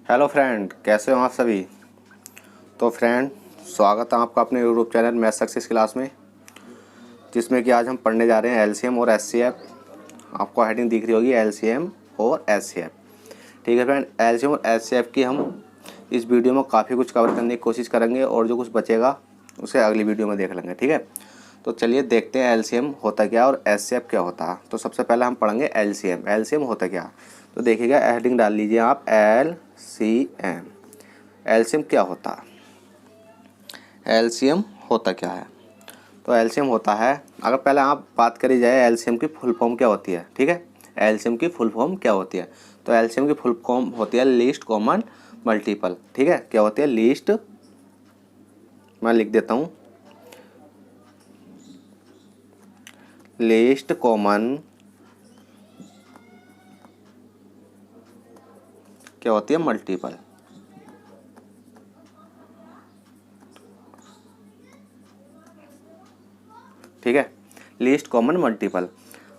Hello friend, कैसे हो आप सभी। तो फ्रेंड, स्वागत है आपका अपने YouTube channel math success class में, जिसमें कि आज हम पढ़ने जा रहे हैं एलसीएम और एचसीएफ। आपको हेडिंग दिख रही होगी एलसीएम और एचसीएफ। ठीक है फ्रेंड, एलसीएम और एचसीएफ की हम इस वीडियो में काफ़ी कुछ कवर करने की कोशिश करेंगे और जो कुछ बचेगा उसे अगली वीडियो में देख लेंगे। ठीक है, तो चलिए देखते हैं एलसीएम होता क्या और एचसीएफ क्या होता है। तो सबसे पहले हम पढ़ेंगे एलसीएम। एलसीएम होता क्या, तो देखिएगा हेडिंग डाल लीजिए आप एलसीएम। एलसीएम क्या होता है, एलसीएम होता क्या है। तो एलसीएम होता है, अगर पहले आप बात करी जाए एलसीएम की फुल फॉर्म क्या होती है। ठीक है, एलसीएम की फुल फॉर्म क्या होती है, तो एलसीएम की फुल फॉर्म होती है लीस्ट कॉमन मल्टीपल। ठीक है, क्या होती है लीस्ट, मैं लिख देता हूँ, लीस्ट कॉमन क्या होती है मल्टीपल। ठीक है, लीस्ट कॉमन मल्टीपल।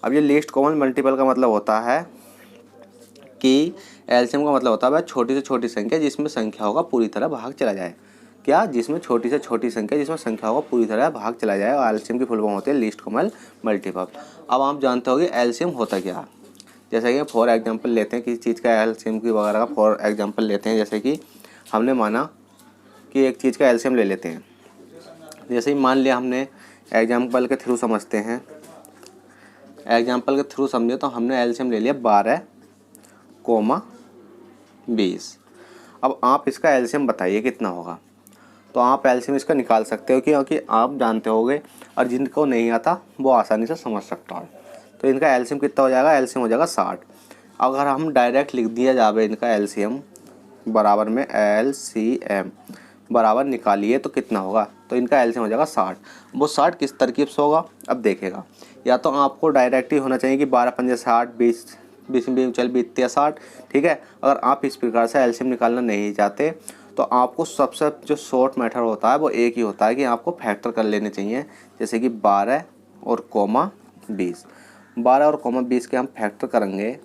अब ये लीस्ट कॉमन मल्टीपल का मतलब होता है कि एलसीएम का मतलब होता है छोटी से छोटी संख्या जिसमें संख्या होगा पूरी तरह भाग चला जाए। क्या, जिसमें छोटी से छोटी संख्या जिसमें संख्या होगा पूरी तरह भाग चला जाए, और एलसीएम की फुल फॉर्म होती है लीस्ट कॉमन मल्टीपल। अब आप जानते होंगे एलसीएम होता क्या है। जैसे कि फॉर एग्जांपल लेते हैं किसी चीज़ का एलसीएम की वगैरह का फॉर एग्जांपल लेते हैं। जैसे कि हमने माना कि एक चीज़ का एलसीएम ले लेते हैं। जैसे ही मान लिया हमने एग्जांपल के थ्रू समझते हैं, एग्जांपल के थ्रू समझे तो हमने एलसीएम ले लिया 12,20। अब आप इसका एलसीएम बताइए कितना होगा। तो आप एलसीएम इसका निकाल सकते हो क्योंकि आप जानते होगे, और जिनको नहीं आता वो आसानी से समझ सकता है। तो इनका एलसीएम कितना हो जाएगा, एलसीएम हो जाएगा 60। अगर हम डायरेक्ट लिख दिया जाए इनका एलसीएम बराबर में एलसीएम बराबर निकालिए तो कितना होगा, तो इनका एलसीएम हो जाएगा 60। वो 60 किस तरकीब से होगा, अब देखेगा। या तो आपको डायरेक्ट ही होना चाहिए कि 12 पंजे 60, 20 20 में चल 20 या 60। ठीक है, अगर आप इस प्रकार से एलसीएम निकालना नहीं चाहते तो आपको सबसे जो शॉर्ट मेथड होता है वो एक ही होता है कि आपको फैक्टर कर लेने चाहिए। जैसे कि 12 और कोमा 20, 12 और कोमा 20 के हम फैक्टर करेंगे।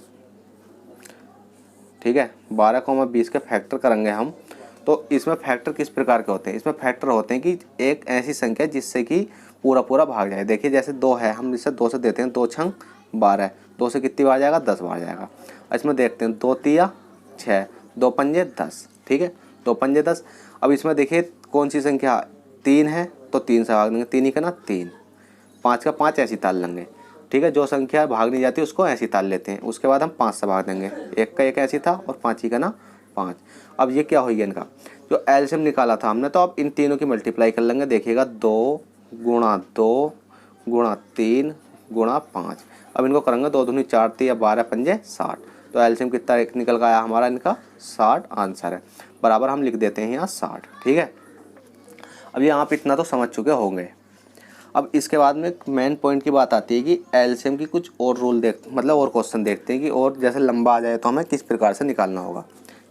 ठीक है, 12 कोमा 20 के फैक्टर करेंगे हम। तो इसमें फैक्टर किस प्रकार के होते हैं, इसमें फैक्टर होते हैं कि एक ऐसी संख्या जिससे कि पूरा पूरा भाग जाए। देखिए जैसे 2 है, हम इसे 2 से देते हैं, 2 छंग 12, 2 से कितनी बार जाएगा, 10 बार जाएगा। इसमें देखते हैं 2 तिया 6, 2 पंजे 10। ठीक है, 2 पंजे 10। अब इसमें देखिए कौन सी संख्या 3 है, तो 3 से भाग देंगे, 3 ही का ना 3, 5 का 5 ऐसी ताल लेंगे। ठीक है, जो संख्या भाग नहीं जाती उसको ऐसी ताल लेते हैं। उसके बाद हम 5 से भाग देंगे, 1 का 1 ऐसी था और 5 ही का ना 5। अब ये क्या हो गया इनका जो एलसीएम निकाला था हमने, तो अब इन तीनों की मल्टीप्लाई कर लेंगे। देखिएगा 2 गुणा 2 गुणा 3 गुणा 5। अब इनको करेंगे 2 दूनी 4 3 12 पंजे 60। तो एलसीएम कितना निकल गया हमारा, इनका 60 आंसर है। बराबर हम लिख देते हैं यहाँ 60। ठीक है, अब ये आप इतना तो समझ चुके होंगे। अब इसके बाद में मेन पॉइंट की बात आती है कि एलसीएम की कुछ और रूल मतलब और क्वेश्चन देखते हैं कि और जैसे लंबा आ जाए तो हमें किस प्रकार से निकालना होगा।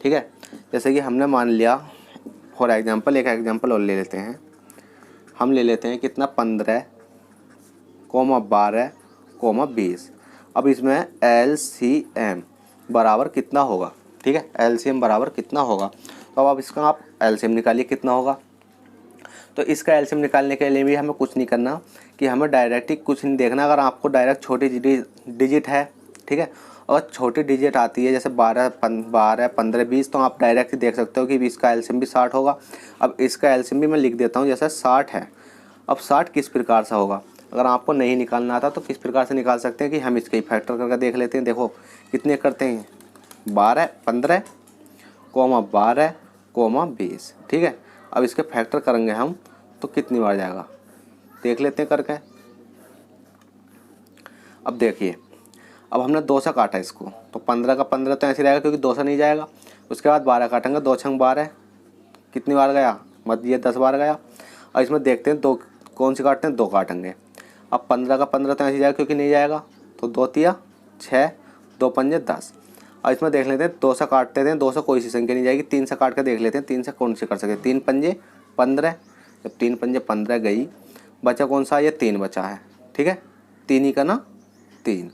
ठीक है, जैसे कि हमने मान लिया फॉर एग्जांपल, एक एग्जांपल और ले लेते हैं। हम ले लेते हैं कितना 15 कोमा 12 कोमा 20। अब इसमें एलसीएम बराबर कितना होगा। ठीक है, एलसीएम बराबर कितना होगा, तो अब इसका आप एलसीएम निकालिए कितना होगा। तो इसका एलसीएम निकालने के लिए भी हमें कुछ नहीं करना कि हमें डायरेक्ट ही कुछ नहीं देखना। अगर आपको डायरेक्ट छोटी डिजिट है, ठीक है, और छोटी डिजिट आती है जैसे 12 15 20, तो आप डायरेक्ट ही देख सकते हो कि इसका एलसीएम भी 60 होगा। अब इसका एलसीएम भी मैं लिख देता हूँ, जैसे 60 है। अब 60 किस प्रकार से होगा, अगर आपको नहीं निकालना आता तो किस प्रकार से निकाल सकते हैं कि हम इसके ही फैक्टर करके देख लेते हैं। देखो कितने करते हैं, 12 15 कोमा 12 कोमा 20। ठीक है, अब इसके फैक्टर करेंगे हम तो कितनी बार जाएगा, देख लेते हैं करके। अब देखिए, अब हमने 2 से काटा इसको, तो 15 का 15 तो ऐसे रहेगा क्योंकि 2 से नहीं जाएगा। उसके बाद 12 काटेंगे, 2 छंग 12, कितनी बार गया, मत ये 10 बार गया। और इसमें देखते हैं 2 कौन सी काटते हैं, 2 काटेंगे। अब 15 का 15 तो ऐसे जाएगा क्योंकि नहीं जाएगा, तो 2 तिया 6, 2 पंजे 10। और इसमें देख लेते हैं 2 से काटते हैं, 2 से कोई सी संख्या नहीं जाएगी। 3 से काट के देख लेते हैं, 3 से कौन सी कर सकते हैं, 3 पंजे 15। जब 3 पंजे 15 गई, बचा कौन सा, ये 3 बचा है। ठीक है, 3 ही का ना 3,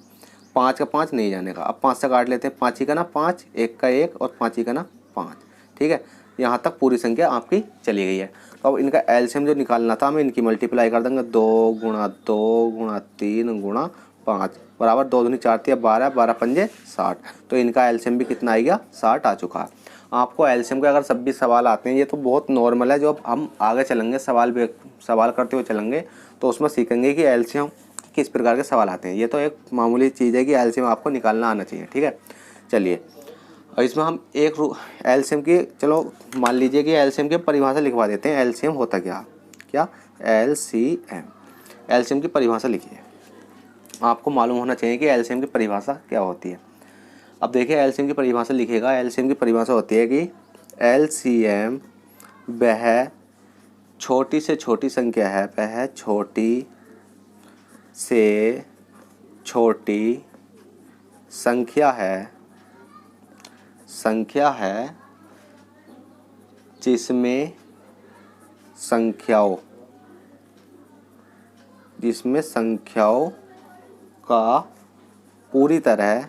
5 का 5 नहीं जाने का। अब 5 से काट लेते हैं, 5 ही का ना 5, 1 का 1 और 5 ही का ना 5। ठीक है, यहाँ तक पूरी संख्या आपकी चली गई है। तो अब इनका एलसीएम जो निकालना था, हमें इनकी मल्टीप्लाई कर देंगे। 2 गुणा 2 गुणा 3 गुणा 5 बराबर 2 दूनी 4 तिया 12, 12 पंजे 60। तो इनका एलसीएम भी कितना आ गया, 60 आ चुका है। आपको एलसीएम के अगर सब भी सवाल आते हैं, ये तो बहुत नॉर्मल है, जो अब हम आगे चलेंगे सवाल करते हुए चलेंगे तो उसमें सीखेंगे कि एलसीएम किस प्रकार के सवाल आते हैं। ये तो एक मामूली चीज़ है कि एलसीएम आपको निकालना आना चाहिए, ठीक है। चलिए, और इसमें हम एक एलसीएम की, चलो मान लीजिए कि एलसीएम की परिभाषा लिखवा देते हैं। एलसीएम होता क्या एलसीएम की परिभाषा लिखिए। आपको मालूम होना चाहिए कि एलसीएम की परिभाषा क्या होती है। अब देखिए, एलसीएम की परिभाषा लिखिएगा। एलसीएम की परिभाषा होती है कि एलसीएम वह छोटी से छोटी संख्या है, वह छोटी से छोटी संख्या है जिसमें संख्याओं का पूरी तरह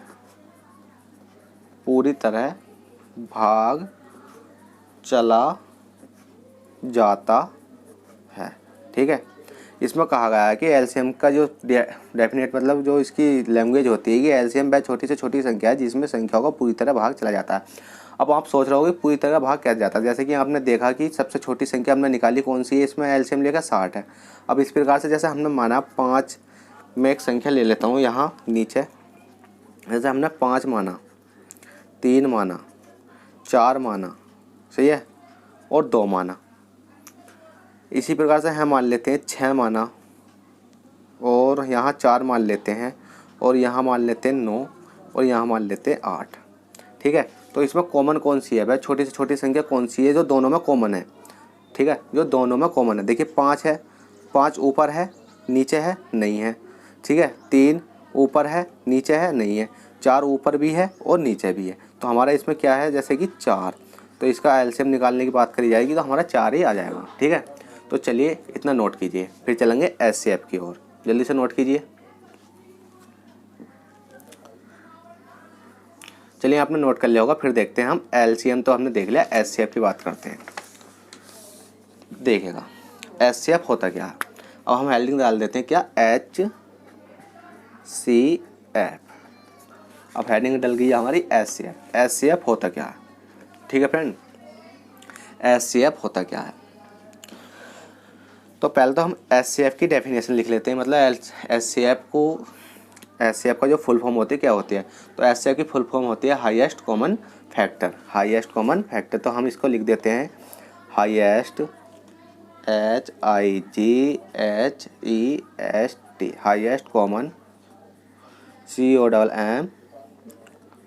भाग चला जाता है, ठीक है। इसमें कहा गया है कि एलसीएम का जो डेफिनेट मतलब जो इसकी लैंग्वेज होती है कि एलसीएम वह छोटी से छोटी संख्या है जिसमें संख्याओं का पूरी तरह भाग चला जाता है। अब आप सोच रहे हो कि पूरी तरह भाग कैसे जाता है। जैसे कि आपने देखा कि सबसे छोटी संख्या हमने निकाली कौन सी है, इसमें एलसीएम लेकर 60 है। अब इस प्रकार से जैसे हमने माना 5, मैं एक संख्या ले लेता हूँ यहाँ नीचे। जैसे हमने 5 माना, 3 माना, 4 माना, सही है, और 2 माना। इसी प्रकार से हम मान लेते हैं 6 माना, और यहाँ 4 मान लेते हैं, और यहाँ मान लेते हैं 9, और यहाँ मान लेते हैं 8, ठीक है। तो इसमें कॉमन कौन सी है भाई, छोटी से छोटी संख्या कौन सी है जो दोनों में कॉमन है, ठीक है, जो दोनों में कॉमन है। देखिए 5 है, 5 ऊपर है नीचे है नहीं है, ठीक है। 3 ऊपर है नीचे है नहीं है, 4 ऊपर भी है और नीचे भी है। तो हमारा इसमें क्या है, जैसे कि 4, तो इसका एलसीएम निकालने की बात करी जाएगी तो हमारा 4 ही आ जाएगा, ठीक है। तो चलिए इतना नोट कीजिए, फिर चलेंगे एचसीएफ की ओर। जल्दी से नोट कीजिए। चलिए, आपने नोट कर लिया होगा, फिर देखते हैं हम एलसीएम तो हमने देख लिया, एचसीएफ की बात करते हैं। देखिएगा एचसीएफ होता क्या है। अब हम हेडिंग डाल देते हैं क्या, एचसीएफ। अब हेडिंग डल गई हमारी एचसीएफ। एचसीएफ होता क्या है, ठीक है फ्रेंड। एचसीएफ होता क्या है, तो पहले तो हम एचसीएफ की डेफिनेशन लिख लेते हैं। मतलब एचसीएफ का जो फुल फॉर्म होती है क्या होती है, तो एचसीएफ की फुल फॉर्म होती है highest common factor. Highest common factor, तो हम इसको लिख देते हैं highest, HIGHEST, highest common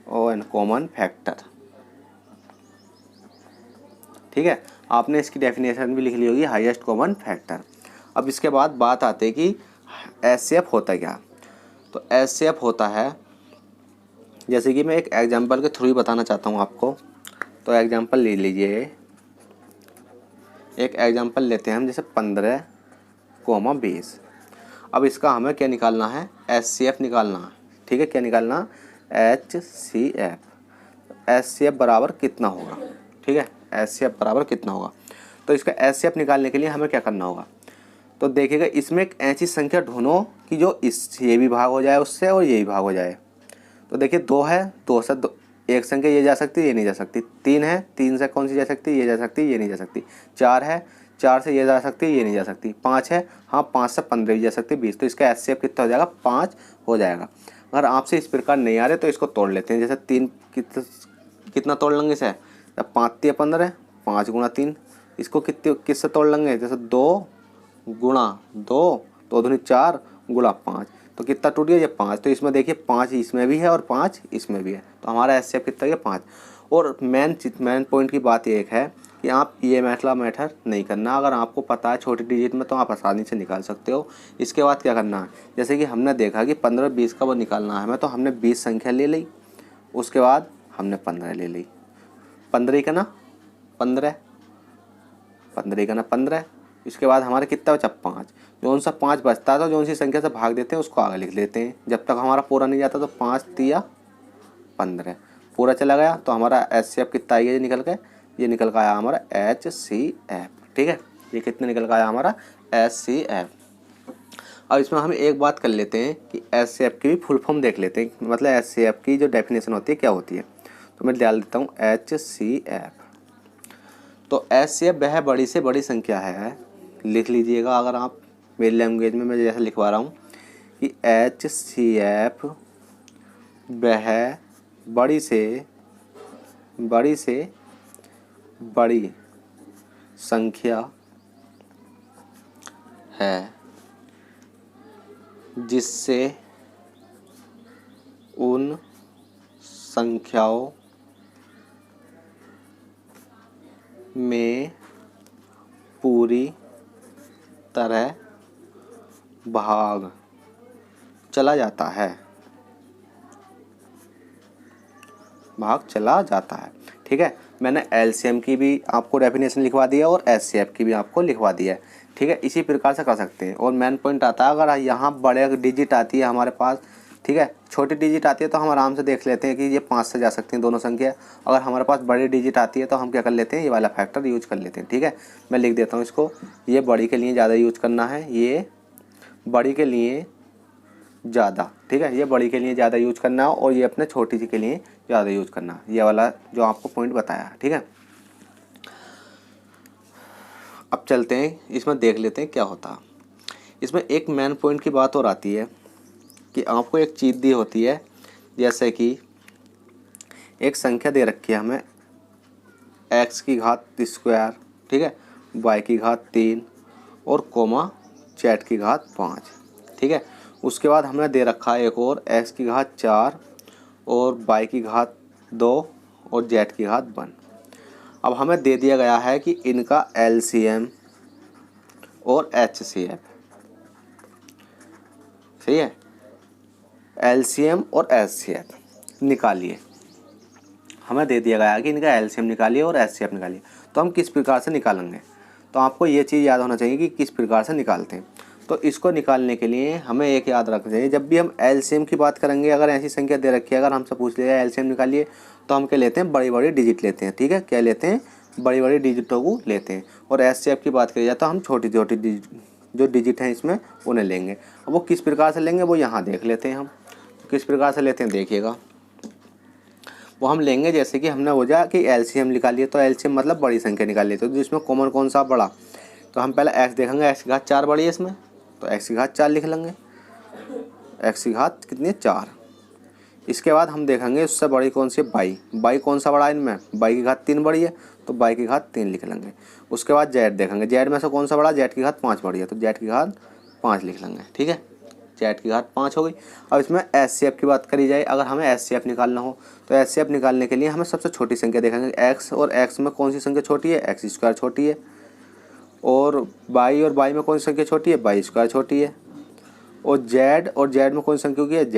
COMMON common factor, ठीक है। आपने इसकी डेफिनेशन भी लिख ली होगी, हाईएस्ट कॉमन फैक्टर। अब इसके बाद बात आती है कि एचसीएफ होता क्या। तो एचसीएफ होता है, जैसे कि मैं एक एग्जांपल के थ्रू ही बताना चाहता हूँ आपको। तो एग्जांपल ले लीजिए, एक एग्जांपल लेते हैं हम, जैसे 15, 20। अब इसका हमें क्या निकालना है, एचसीएफ निकालना है, ठीक है। क्या निकालना, एचसीएफ। एचसीएफ बराबर कितना होगा, ठीक है, एचसीएफ बराबर कितना होगा। तो इसका एचसीएफ निकालने के लिए हमें क्या करना होगा, तो देखिएगा इसमें एक ऐसी संख्या ढूंढो कि जो ये भी भाग हो जाए उससे और ये भी भाग हो जाए। तो देखिए 2 है, 2 से एक संख्या ये जा सकती है, ये नहीं जा सकती। 3 है, 3 से कौन सी जा सकती है, ये जा सकती है, ये नहीं जा सकती। 4 है, 4 से ये जा सकती है, ये नहीं जा सकती। 5 है, हाँ 5 से 15 भी जा सकती है, 20। तो इसका एचसीएफ कितना हो जाएगा, 5 हो जाएगा। अगर आपसे इस प्रकार नहीं आ रहे तो इसको तोड़ लेते हैं। जैसे 3 कितना तोड़ लेंगे इसे, 5 तिया 15, 5 गुणा 3। इसको किससे तोड़ लेंगे, जैसे 2 गुणा 2, 2 दूनी 4 गुणा 5, तो कितना टूट गया, ये 5। तो इसमें देखिए 5 इसमें भी है और 5 इसमें भी है, तो हमारा एचसीएफ कितना है, 5। और मेन पॉइंट की बात ये एक है कि आप ये मैटर नहीं करना। अगर आपको पता है छोटी डिजिट में तो आप आसानी से निकाल सकते हो। इसके बाद क्या करना है, जैसे कि हमने देखा कि 15 20 का वो निकालना है हमें, तो हमने 20 संख्या ले ली, उसके बाद हमने 15 ले ली। 15 का ना 15, 15 का ना 15। इसके बाद हमारे कितना बचा, 5। जो उनसा 5 बचता है तो जो उसी संख्या से भाग देते हैं उसको आगे लिख लेते हैं। जब तक हमारा पूरा नहीं जाता तो 5 तिया 15 पूरा चला गया, तो हमारा एचसीएफ कितना आ गया, ये निकल के ये निकल का आया हमारा HCF। ठीक है, ये कितने निकल का आया हमारा HCF। अब इसमें हम एक बात कर लेते हैं कि HCF की भी फुल फॉर्म देख लेते हैं, मतलब HCF की जो डेफिनेशन होती है क्या होती है। तो मैं डाल देता हूँ HCF। तो HCF वह बड़ी से बड़ी संख्या है, लिख लीजिएगा अगर आप मेरी लैंग्वेज में मैं जैसे लिखवा रहा हूँ कि HCF वह बड़ी से बड़ी संख्या है जिससे उन संख्याओं में पूरी तरह भाग चला जाता है, भाग चला जाता है। ठीक है, मैंने LCM की भी आपको डेफिनेशन लिखवा दिया और HCF की भी आपको लिखवा दिया है। ठीक है, इसी प्रकार से कर सकते हैं। और मेन पॉइंट आता है अगर यहाँ बड़े डिजिट आती है हमारे पास, ठीक है, छोटी डिजिट आती है तो हम आराम से देख लेते हैं कि ये 5 से जा सकती हैं दोनों संख्या। अगर हमारे पास बड़ी डिजिट आती है तो हम क्या कर लेते हैं, ये वाला फैक्टर यूज कर लेते हैं। ठीक है, मैं लिख देता हूँ इसको, ये बड़ी के लिए ज़्यादा यूज करना है, ये बड़ी के लिए ज़्यादा। ठीक है, ये बड़ी के लिए ज़्यादा यूज करना है और ये अपने छोटी सी के लिए ज़्यादा यूज करना है, ये वाला जो आपको पॉइंट बताया है। ठीक है, अब चलते हैं इसमें देख लेते हैं क्या होता है। इसमें एक मेन पॉइंट की बात और आती है कि आपको एक चीज़ दी होती है, जैसे कि एक संख्या दे रखी है हमें x की घात स्क्वायर, ठीक है, y की घात 3 और कोमा z की घात 5। ठीक है, उसके बाद हमने दे रखा है एक और x की घात 4 और y की घात 2 और z की घात 1। अब हमें दे दिया गया है कि इनका LCM और HCF। सही है, LCM और HCF निकालिए। हमें दे दिया गया है कि इनका LCM निकालिए और HCF निकालिए। तो हम किस प्रकार से निकालेंगे, तो आपको ये चीज़ याद होना चाहिए कि किस प्रकार से निकालते हैं। तो इसको निकालने के लिए हमें एक याद रखना चाहिए, जब भी हम LCM की बात करेंगे, अगर ऐसी संख्या दे रखी है, अगर हमसे पूछ लिया LCM निकालिए, तो हम क्या लेते हैं, बड़ी बड़ी डिजिट लेते हैं। ठीक है, क्या लेते हैं, बड़ी बड़ी डिजिटों को लेते हैं। और HCF की बात करी जाए तो हम छोटी छोटी जो डिजिट हैं इसमें उन्हें लेंगे। अब वो किस प्रकार से लेंगे वो यहाँ देख लेते हैं हम। किस प्रकार से लेते हैं देखिएगा, वो हम लेंगे जैसे कि हमने हो जाए कि LCM निकालिए, तो LCM मतलब बड़ी संख्या निकालिए, तो जिसमें कॉमन कौन सा बड़ा, तो हम पहले x देखेंगे, x की घात 4 बड़ी है इसमें, तो x की घात 4 लिख लेंगे, x की घात कितनी है 4। इसके बाद हम देखेंगे उससे बड़ी कौन सी है, y कौन सा बड़ा है इनमें, y की घात 3 बड़ी है, तो y की घात 3 लिख लेंगे। उसके बाद z देखेंगे, z में से कौन सा बड़ा, z की घात 5 बड़ी है, तो z की घात 5 लिख लेंगे। ठीक है, z की घात 5 हो गई। अब इसमें HCF की बात करी जाए, अगर हमें HCF निकालना हो तो HCF निकालने के लिए हमें सबसे छोटी संख्या देखेंगे x, और x में कौन सी संख्या छोटी है, x स्क्वायर छोटी है, और y में कौन सी संख्या छोटी है, y स्क्वायर छोटी है, और z में कौन सी संख्या होगी है,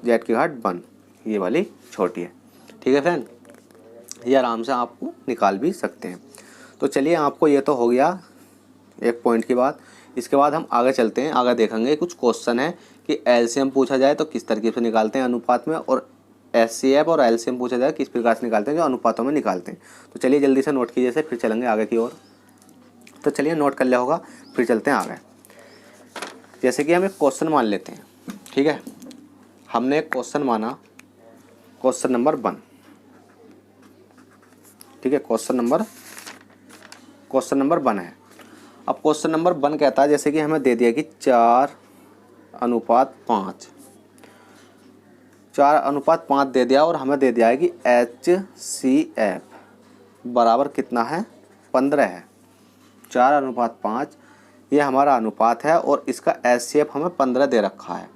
z की घात 1, ये वाली छोटी है। ठीक है फ्रेंड, ये आराम से आपको निकाल भी सकते हैं। तो चलिए, आपको ये तो हो गया एक पॉइंट की बात। इसके बाद हम आगे चलते हैं, आगे देखेंगे कुछ क्वेश्चन है कि LCM पूछा जाए तो किस तरीके से निकालते हैं अनुपात में, और HCF और LCM पूछा जाए किस प्रकार से निकालते हैं जो अनुपातों में निकालते हैं। तो चलिए जल्दी से नोट कीजिए, से फिर चलेंगे आगे की ओर। तो चलिए नोट कर लिया होगा, फिर चलते हैं आगे। जैसे कि हम एक क्वेश्चन मान लेते हैं। ठीक है, हमने एक क्वेश्चन माना, क्वेश्चन नंबर 1। ठीक है, क्वेश्चन नंबर 1 है। अब क्वेश्चन नंबर 1 कहता है, जैसे कि हमें दे दिया कि 4:5, 4:5 दे दिया, और हमें दे दिया है कि HCF बराबर कितना है, 15 है। 4:5 ये हमारा अनुपात है और इसका HCF हमें 15 दे रखा है।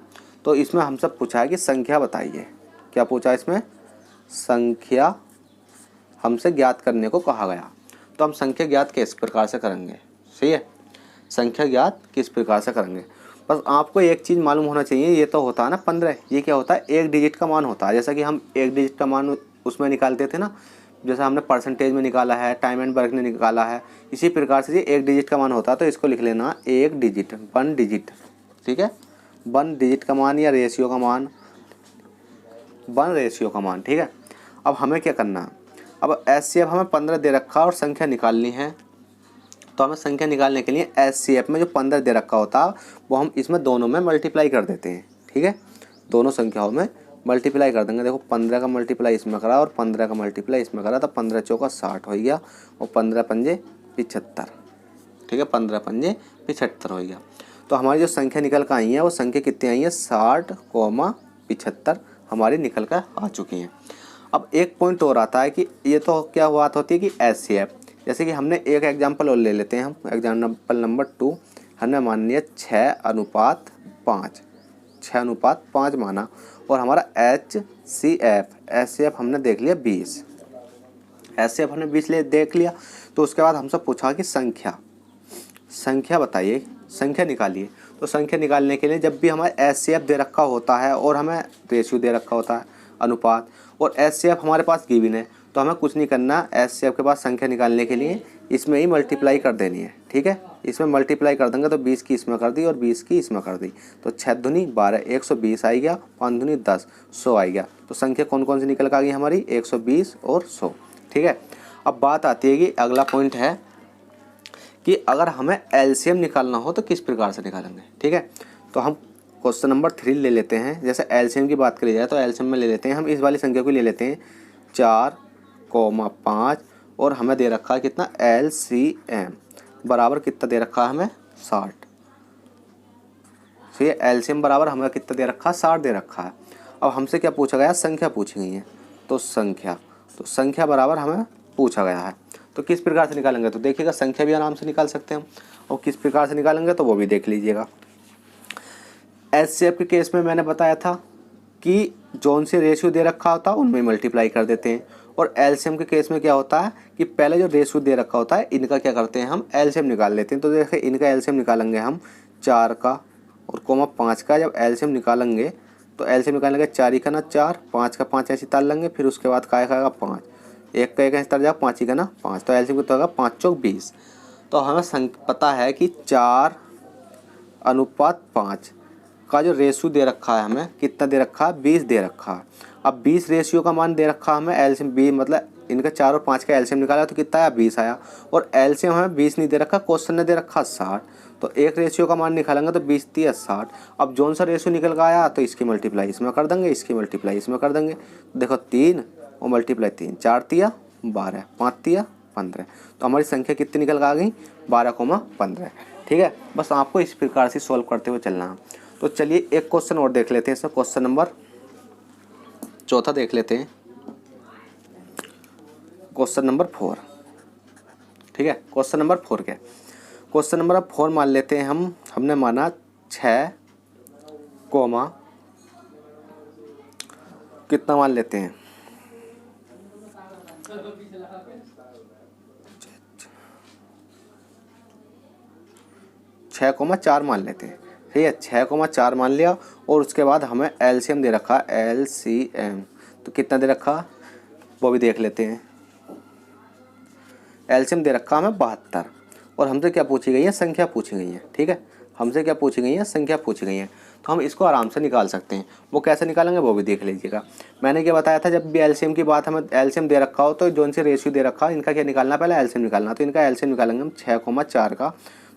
तो इसमें हमसे पूछा है कि संख्या बताइए। क्या पूछा है इसमें, संख्या हमसे ज्ञात करने को कहा गया। तो हम संख्या ज्ञात किस प्रकार से करेंगे, सही है, संख्या ज्ञात किस प्रकार से करेंगे। बस आपको एक चीज़ मालूम होना चाहिए, ये तो होता है ना 15, ये क्या होता है, एक डिजिट का मान होता है। जैसा कि हम एक डिजिट का मान उसमें निकालते थे ना, जैसा हमने परसेंटेज में निकाला है, टाइम एंड वर्क ने निकाला है, इसी प्रकार से ये एक डिजिट का मान होता है। तो इसको लिख लेना एक डिजिट, 1 डिजिट। ठीक है, 1 डिजिट का मान या रेशियो का मान, 1 रेशियो का मान। ठीक है, अब हमें क्या करना है, अब HCF हमें 15 दे रखा और संख्या निकालनी है, तो हमें संख्या निकालने के लिए HCF में जो 15 दे रखा होता है वो हम इसमें दोनों में मल्टीप्लाई कर देते हैं। ठीक है, दोनों संख्याओं में मल्टीप्लाई कर देंगे। देखो 15 का मल्टीप्लाई इसमें करा और 15 का मल्टीप्लाई इसमें करा, तो 15 चौका 60 हो गया और 15 पंजे 75। ठीक है, 15 पंजे 75 हो गया। तो हमारी जो संख्या निकल कर आई है वो संख्या कितनी आई है 60,75 हमारी निकल कर आ चुकी हैं। अब एक पॉइंट और आता है कि ये तो क्या बात होती है कि HCF, जैसे कि हमने एक एग्जाम्पल और ले लेते हैं हम, एग्जाम्पल नंबर 2 हमने मान लिया 6:5, 6:5 माना और हमारा HCF हमने देख लिया 20, HCF हमने 20 देख लिया। तो उसके बाद हमसे पूछा कि संख्या बताइए, संख्या निकालिए। तो संख्या निकालने के लिए जब भी हमारा HCF दे रखा होता है और हमें रेशियो दे रखा होता है अनुपात, और HCF हमारे पास गिवन है, तो हमें कुछ नहीं करना, HCF के पास संख्या निकालने के लिए इसमें ही मल्टीप्लाई कर देनी है। ठीक है, इसमें मल्टीप्लाई कर देंगे तो 20 की इसमें कर दी और 20 की इसमें कर दी, तो 6 दूनी 12, 120 आ गया, 5 दूनी 10, 100 आ गया। तो संख्या कौन कौन सी निकल कर आ गई हमारी 120 और 100। ठीक है, अब बात आती है कि अगला पॉइंट है कि अगर हमें LCM निकालना हो तो किस प्रकार से निकालेंगे। ठीक है, तो हम क्वेश्चन नंबर 3 ले लेते हैं। जैसे LCM की बात करी जाए तो LCM में ले लेते हैं हम इस वाली संख्या को ले लेते हैं 4,5 और हमें दे रखा है कितना LCM बराबर कितना दे रखा है हमें 60। तो ये LCM बराबर हमें कितना दे रखा है 60 दे रखा है। अब हमसे क्या पूछा गया, संख्या पूछी गई है, तो संख्या बराबर हमें पूछा गया है। तो किस प्रकार से निकालेंगे, तो देखिएगा संख्या भी आराम से निकाल सकते हैं हम, और किस प्रकार से निकालेंगे तो वो भी देख लीजिएगा। HCF के केस में मैंने बताया था कि जोन से रेशियो दे रखा होता है उनमें मल्टीप्लाई कर देते हैं, और LCM के केस में क्या होता है कि पहले जो रेशियो दे रखा होता है इनका क्या करते हैं हम LCM निकाल लेते हैं। तो देखिए इनका LCM निकालेंगे हम 4 का और 5 का। जब LCM निकालेंगे तो LCM निकालेंगे 4 का ना 4, 5 का 5 ऐसे ताल लेंगे, फिर उसके बाद काय खाएगा 5, 1 का 1 ऐसे ताल जाएगा 5 का ना 5, तो LCM कितना होगा 5 चौक 20। तो हमें पता है कि 4:5 का जो रेशियो दे रखा है हमें कितना दे रखा है 20 दे रखा है। अब 20 रेशियो का मान दे रखा है हमें LCM 20, मतलब इनका 4 और 5 का LCM निकाला तो कितना आया 20 आया, और LCM हमें 20 नहीं दे रखा, क्वेश्चन ने दे रखा 60। तो एक रेशियो का मान निकालेंगे तो 20 3 60। अब जोन सा रेशियो निकल कर आया तो इसकी मल्टीप्लाई इसमें कर देंगे, इसकी मल्टीप्लाई इसमें कर देंगे। देखो 3 और मल्टीप्लाई 3, 4 तिया 12, 5 तिया 15। तो हमारी संख्या कितनी निकल कर आ गई 12,15। ठीक है, बस आपको इस प्रकार से सॉल्व करते हुए चलना है। तो चलिए एक क्वेश्चन और देख लेते हैं, इसमें क्वेश्चन नंबर 4 देख लेते हैं, क्वेश्चन नंबर 4। ठीक है, क्वेश्चन नंबर 4 क्या, क्वेश्चन नंबर 4 मान लेते हैं हमने माना 6, कितना मान लेते हैं 6,4 मान लेते हैं। ठीक है, 6,4 मान लिया और उसके बाद हमें LCM दे रखा LCM, तो कितना दे रखा वो भी देख लेते हैं। LCM दे रखा हमें 72 और हमसे क्या पूछी गई है संख्या पूछी गई है। ठीक है, हमसे क्या पूछी गई है संख्या पूछी गई है, तो हम इसको आराम से निकाल सकते हैं। वो कैसे निकालेंगे वो भी देख लीजिएगा। मैंने क्या बताया था, जब भी LCM की बात हमें LCM दे रखा हो तो जोन से रेशियो दे रखा इनका क्या निकालना, पहले LCM निकालना। तो इनका LCM निकालेंगे हम 6,4 का,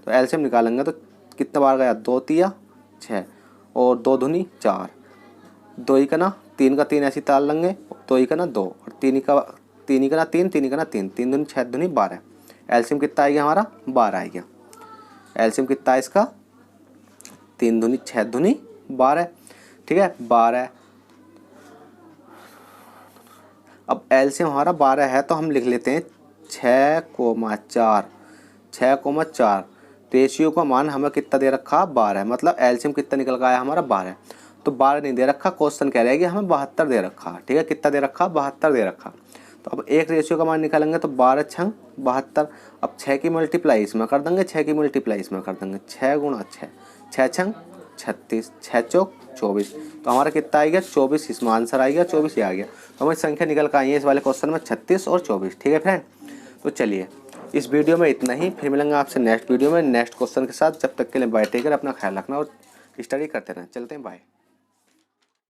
तो LCM निकालेंगे तो कितना बार गया 2 तिया 6 और 2 दूनी 4, 2 का ना 3 का 3 ऐसी ताल लेंगे, 2 का ना 2 और 3 का ना 3, 3 का ना 3, 3 दूनी 6 दूनी 12। LCM कितना आएगा हमारा 12 आएगा। LCM कितना है इसका 3 दूनी 6 दूनी 12। ठीक है, 12। अब LCM हमारा 12 है तो हम लिख लेते हैं 6,4 रेशियो का मान हमें कितना दे रखा 12, मतलब LCM कितना निकल का आया हमारा 12। तो 12 नहीं दे रखा, क्वेश्चन कह रहा है कि हमें 72 दे रखा। ठीक है, कितना दे रखा 72 दे रखा। तो अब एक रेशियो का मान निकालेंगे तो 12 छंग 72। अब 6 की मल्टीप्लाई इसमें कर देंगे, 6 की मल्टीप्लाई इसमें कर देंगे, 6 गुणा 6, 6 छंग 36, 6 चौक 24। तो हमारा कितना आएगा 24, इसमें आंसर आएगा 24 ही आ गया। तो हमारी संख्या निकल कर आई है इस वाले क्वेश्चन में 36 और 24। ठीक है फ्रेंड, तो चलिए इस वीडियो में इतना ही, फिर मिलेंगे आपसे नेक्स्ट वीडियो में नेक्स्ट क्वेश्चन के साथ। जब तक के लिए बाय, टेक केयर, अपना ख्याल रखना और स्टडी करते रहना। चलते हैं, बाय।